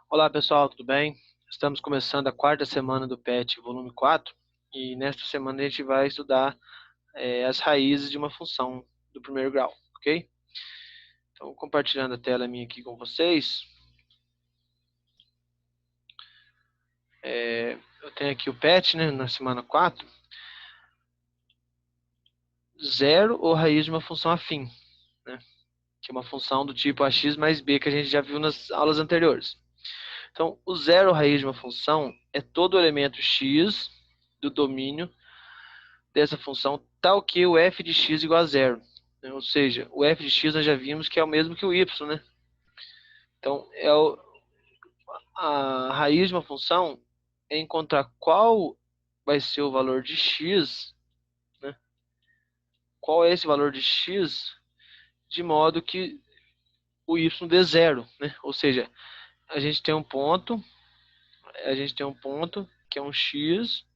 Olá pessoal, tudo bem? Estamos começando a quarta semana do PET volume 4 e nesta semana a gente vai estudar as raízes de uma função do primeiro grau, ok? Então, compartilhando a tela minha aqui com vocês, eu tenho aqui o PET, né, na semana 4, zero ou raiz de uma função afim, né, que é uma função do tipo ax mais b que a gente já viu nas aulas anteriores. Então, o zero ou raiz de uma função é todo elemento x do domínio dessa função tal que o f de x igual a zero, né? Ou seja, o f de x nós já vimos que é o mesmo que o y, né? Então, a raiz de uma função é encontrar qual vai ser o valor de x, né? Qual é esse valor de x, de modo que o y dê zero, né? Ou seja, a gente tem um ponto, que é um x,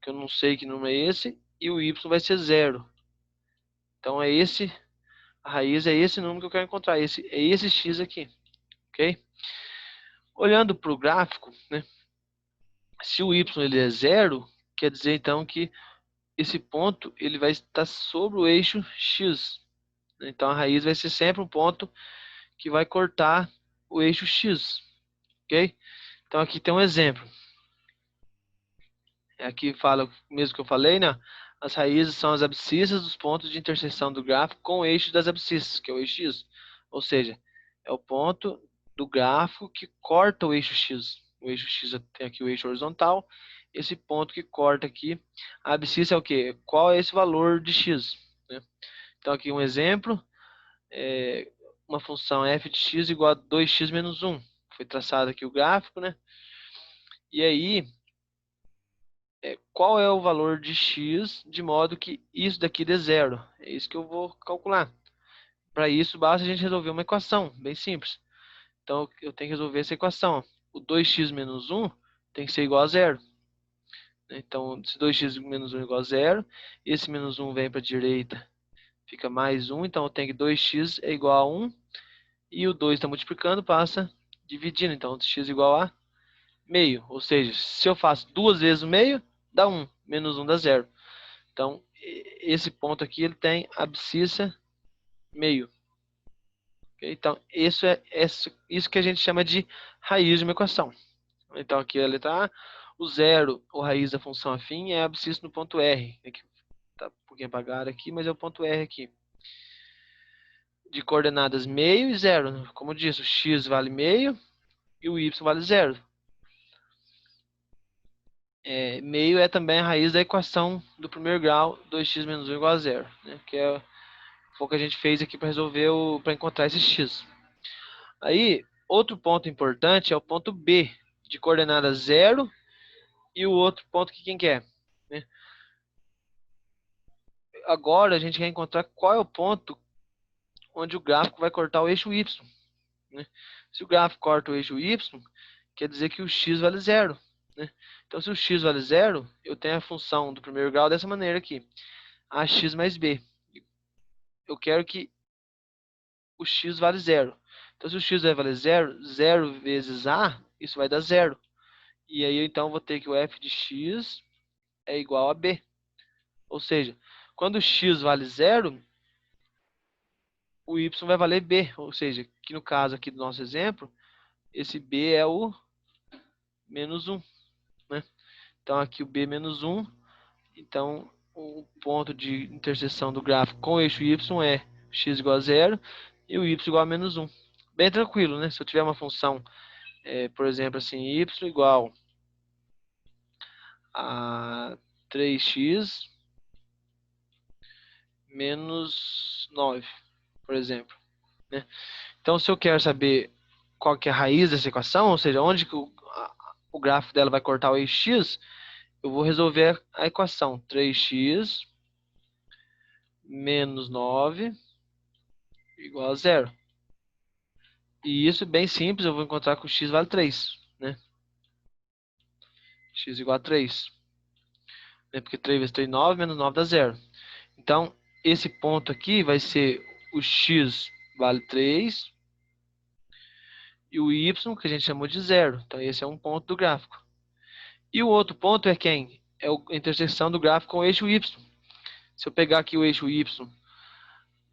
que eu não sei que número é esse, e o y vai ser zero. Então, a raiz é esse número que eu quero encontrar, é esse x aqui, ok? Olhando para o gráfico, né, se o y ele é zero, quer dizer então que esse ponto ele vai estar sobre o eixo x. Então a raiz vai ser sempre um ponto que vai cortar o eixo x, ok? Então aqui tem um exemplo. Aqui fala o mesmo que eu falei, né? As raízes são as abscissas dos pontos de interseção do gráfico com o eixo das abscissas, que é o eixo x. Ou seja, é o ponto do gráfico que corta o eixo x. O eixo x tem aqui o eixo horizontal. Esse ponto que corta aqui, a abscissa é o quê? Qual é esse valor de x, né? Então aqui um exemplo, uma função f de x igual a 2x menos 1. Foi traçado aqui o gráfico, né? E aí, qual é o valor de x de modo que isso daqui dê zero? É isso que eu vou calcular. Para isso, basta a gente resolver uma equação, bem simples. Então, eu tenho que resolver essa equação. O 2x menos 1 tem que ser igual a zero. Então, se 2x menos 1 é igual a zero, esse menos 1 vem para a direita, fica mais 1. Então, eu tenho que 2x é igual a 1. E o 2 está multiplicando, passa dividindo. Então, x igual a meio. Ou seja, se eu faço duas vezes o meio, dá 1. Menos 1 dá zero. Então, esse ponto aqui ele tem abscissa meio. Okay? Então, isso que a gente chama de raiz de uma equação. Então, aqui a letra A, o zero, ou raiz da função afim, é a abscissa no ponto R. Está um pouquinho apagado aqui, mas é o ponto R aqui. De coordenadas meio e zero. Como eu disse, o x vale meio e o y vale zero. Meio é também a raiz da equação do primeiro grau, 2x menos 1 igual a zero, né? Que foi o que a gente fez aqui para resolver, para encontrar esse x. Aí, outro ponto importante é o ponto B, de coordenada 0, e o outro ponto que quem quer, né? Agora a gente quer encontrar qual é o ponto onde o gráfico vai cortar o eixo y, né? Se o gráfico corta o eixo y, quer dizer que o x vale zero, né? Então, se o x vale zero, eu tenho a função do primeiro grau dessa maneira aqui, ax mais b. Eu quero que o x vale zero. Então, se o x vai valer zero, 0 vezes a, isso vai dar zero. E aí, então, vou ter que o f de x é igual a b. Ou seja, quando o x vale zero, o y vai valer b. Ou seja, que no caso aqui do nosso exemplo, esse b é o menos 1, né? Então, aqui o b menos 1. Então, o ponto de interseção do gráfico com o eixo y é x igual a zero e o y igual a menos 1. Bem tranquilo, né? Se eu tiver uma função, por exemplo, assim, y igual a 3x menos 9, por exemplo, né? Então, se eu quero saber qual que é a raiz dessa equação, ou seja, onde que o gráfico dela vai cortar o eixo x, eu vou resolver a equação 3x menos 9 igual a zero. E isso bem simples, eu vou encontrar que o x vale 3, né? X igual a 3. Né? Porque 3 vezes 3, 9, menos 9 dá zero. Então, esse ponto aqui vai ser o x vale 3 e o y, que a gente chamou de zero. Então esse é um ponto do gráfico. E o outro ponto é quem? É a interseção do gráfico com o eixo y. Se eu pegar aqui o eixo y,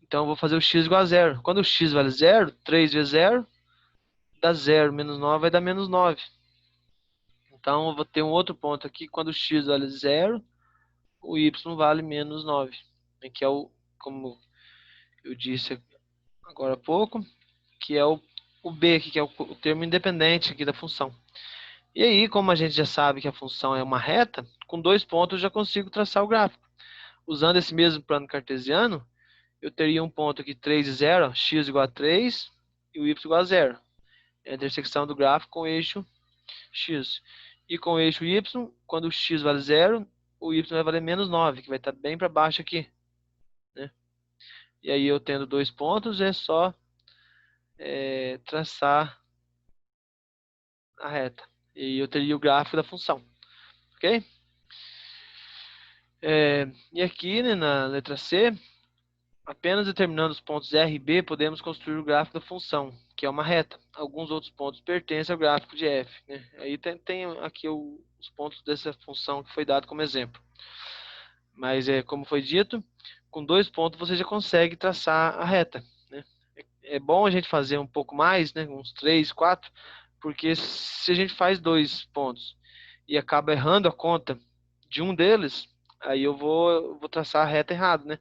então eu vou fazer o x igual a zero. Quando o x vale zero, 3 vezes zero, dá 0, menos 9 vai dar menos 9. Então eu vou ter um outro ponto aqui, quando o x vale zero, o y vale menos 9. Que é o, como eu disse agora há pouco, que é o b aqui, que é o termo independente aqui da função. E aí, como a gente já sabe que a função é uma reta, com 2 pontos eu já consigo traçar o gráfico. Usando esse mesmo plano cartesiano, eu teria um ponto aqui 3 e 0, x igual a 3 e o y igual a 0. É a intersecção do gráfico com o eixo x. E com o eixo y, quando o x vale 0, o y vai valer menos 9, que vai estar bem para baixo aqui, né? E aí eu tendo 2 pontos, é só traçar a reta. E eu teria o gráfico da função, ok? E aqui, né, na letra C, apenas determinando os pontos R e B, podemos construir o gráfico da função, que é uma reta. Alguns outros pontos pertencem ao gráfico de F, né? Aí tem aqui os pontos dessa função que foi dado como exemplo. Mas, como foi dito, com 2 pontos você já consegue traçar a reta, né? É bom a gente fazer um pouco mais, né? Uns 3, 4, porque se a gente faz 2 pontos e acaba errando a conta de um deles, aí eu vou traçar a reta errado, né?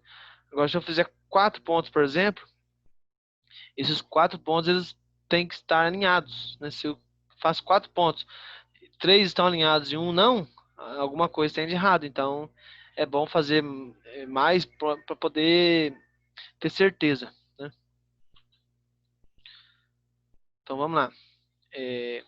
Agora, se eu fizer 4 pontos, por exemplo, esses 4 pontos eles têm que estar alinhados, né? Se eu faço 4 pontos, 3 estão alinhados e um não, alguma coisa tem de errado. Então, é bom fazer mais para poder ter certeza, né? Então, vamos lá. E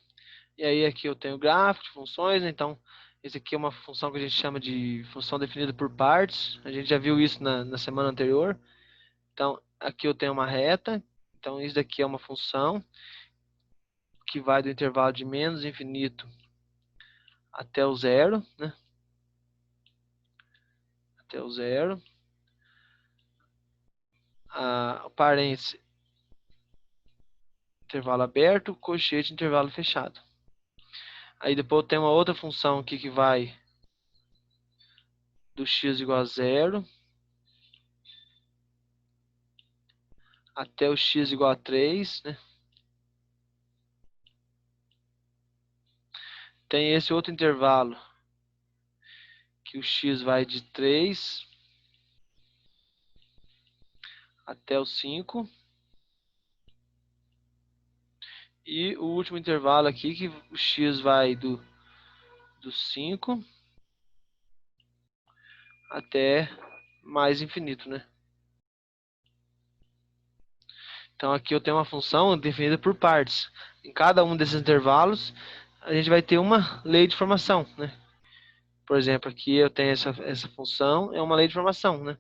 aí aqui eu tenho gráfico de funções, né? Então esse aqui é uma função que a gente chama de função definida por partes. A gente já viu isso na semana anterior. Então aqui eu tenho uma reta. Então isso daqui é uma função que vai do intervalo de menos infinito até o zero, né? Até o zero. O parênteses, intervalo aberto, colchete, intervalo fechado. Aí depois eu tenho uma outra função aqui que vai do x igual a zero até o x igual a 3, né? Tem esse outro intervalo que o x vai de 3 até o 5. E o último intervalo aqui que o x vai do 5 até mais infinito, né? Então aqui eu tenho uma função definida por partes. Em cada um desses intervalos, a gente vai ter uma lei de formação, né? Por exemplo, aqui eu tenho essa função, é uma lei de formação, né?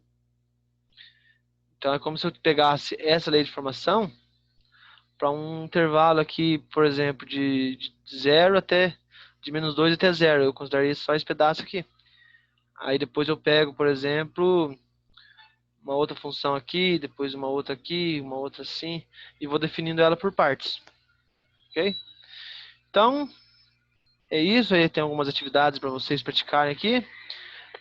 Então é como se eu pegasse essa lei de formação para um intervalo aqui, por exemplo, de 0 até, de menos 2 até 0. Eu consideraria só esse pedaço aqui. Aí depois eu pego, por exemplo, uma outra função aqui, depois uma outra aqui, uma outra assim, e vou definindo ela por partes. Ok? Então, é isso. Aí tem algumas atividades para vocês praticarem aqui.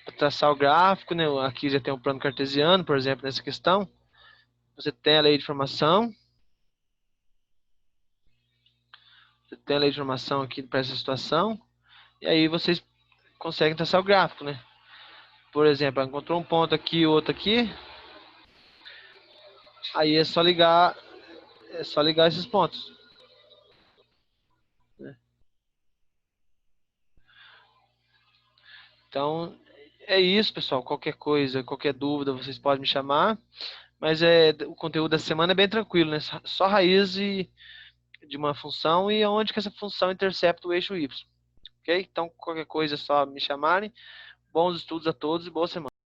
Pra traçar o gráfico, né? Aqui já tem um plano cartesiano, por exemplo, nessa questão. Você tem a lei de formação. Você tem a lei de formação aqui para essa situação. E aí vocês conseguem traçar o gráfico, né? Por exemplo, encontrou um ponto aqui, outro aqui. Aí é só ligar esses pontos, né? Então, é isso, pessoal. Qualquer coisa, qualquer dúvida, vocês podem me chamar. Mas o conteúdo da semana é bem tranquilo, né? Só raiz de uma função e onde que essa função intercepta o eixo y. Ok? Então, qualquer coisa é só me chamarem. Bons estudos a todos e boa semana.